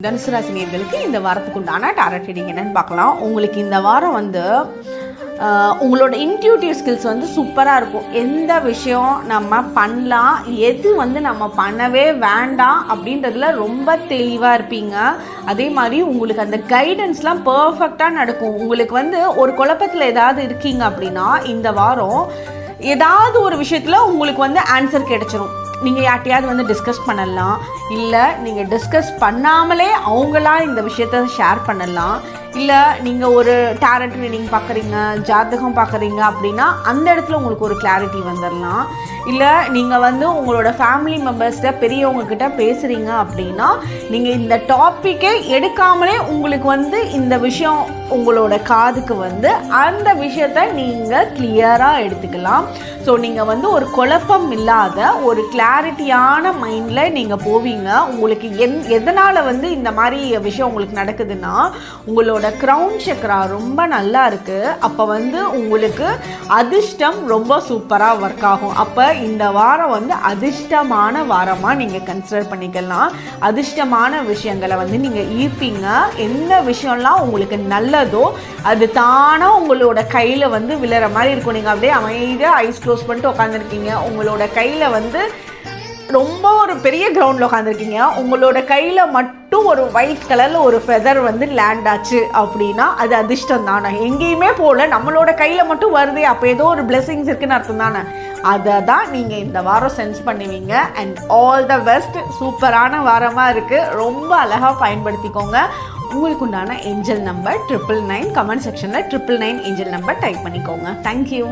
தனுசு ராசி நேயர்களுக்கு இந்த வாரத்துக்கு உண்டான டாரட் ரீடிங் என்னன்னு பார்க்கலாம். உங்களுக்கு இந்த வாரம் உங்களோட இன்ட்யூட்டிவ் ஸ்கில்ஸ் சூப்பராக இருக்கும். எந்த விஷயம் நம்ம பண்ணலாம், எது நம்ம பண்ணவே வேண்டாம் அப்படின்றதுல ரொம்ப தெளிவாக இருப்பீங்க. அதே மாதிரி உங்களுக்கு அந்த கைடன்ஸ்லாம் பர்ஃபெக்டாக நடக்கும். உங்களுக்கு ஒரு குழப்பத்தில் ஏதாவது இருக்கீங்க அப்படின்னா இந்த வாரம் ஏதாவது ஒரு விஷயத்தில் உங்களுக்கு ஆன்சர் கிடைச்சிரும். நீங்கள் யார்ட்டையாவது டிஸ்கஸ் பண்ணலாம், இல்லை நீங்கள் டிஸ்கஸ் பண்ணாமலே அவங்களா இந்த விஷயத்த ஷேர் பண்ணலாம். இல்லை நீங்கள் ஒரு டாரட் ரீடிங் பார்க்குறீங்க, ஜாதகம் பார்க்குறீங்க அப்படின்னா அந்த இடத்துல உங்களுக்கு ஒரு கிளாரிட்டி வந்துடலாம். இல்லை நீங்கள் உங்களோட ஃபேமிலி மெம்பர்ஸ்கிட்ட பெரியவங்கக்கிட்ட பேசுகிறீங்க அப்படின்னா நீங்கள் இந்த டாப்பிக்கை எடுக்காமலே உங்களுக்கு இந்த விஷயம் உங்களோட காதுக்கு அந்த விஷயத்தை நீங்கள் கிளியராக எடுத்துக்கலாம். ஸோ நீங்கள் ஒரு குழப்பம் இல்லாத ஒரு கிளாரிட்டியான மைண்டில் நீங்கள் போவீங்க. உங்களுக்கு எதனால் இந்த மாதிரி விஷயம் உங்களுக்கு நடக்குதுன்னா உங்களோட க்ரௌன் சக்ரா ரொம்ப நல்லா இருக்குது. அப்போ உங்களுக்கு அதிர்ஷ்டம் ரொம்ப சூப்பராக ஒர்க் ஆகும். அப்போ இந்த வாரம் அதிர்ஷ்டமான வாரமாக நீங்கள் கன்சிடர் பண்ணிக்கலாம். அதிர்ஷ்டமான விஷயங்களை நீங்கள் ஈர்ப்பீங்க. எந்த விஷயம்லாம் உங்களுக்கு நல்லதோ அது தானாக உங்களோட கையில் விழுற மாதிரி இருக்கும். நீங்கள் அப்படியே அமைதியாக ஐஸ் க்ளோஸ் பண்ணிட்டு உட்காந்துருக்கீங்க. உங்களோட கையில் ரொம்ப ஒரு பெரிய கிரவுண்டில் உட்காந்துருக்கீங்க. உங்களோட கையில் மட்டும் ஒரு ஒயிட் கலரில் ஒரு ஃபெதர் லேண்ட் ஆச்சு அப்படின்னா அது அதிர்ஷ்டம் தானே. எங்கேயுமே போகல, நம்மளோட கையில் மட்டும் வருதே, அப்போ ஏதோ ஒரு பிளெஸிங்ஸ் இருக்குன்னு அர்த்தம் தானே. அதை தான் நீங்கள் இந்த வாரம் சென்ஸ் பண்ணுவீங்க. And all the best. சூப்பரான வாரமாக இருக்குது. ரொம்ப அழகாக பயன்படுத்திக்கோங்க. உங்களுக்கு உண்டான ஏஞ்சல் நம்பர் 999. கமெண்ட் செக்ஷனில் 999 ஏஞ்சல் நம்பர் டைப் பண்ணிக்கோங்க. தேங்க்யூ.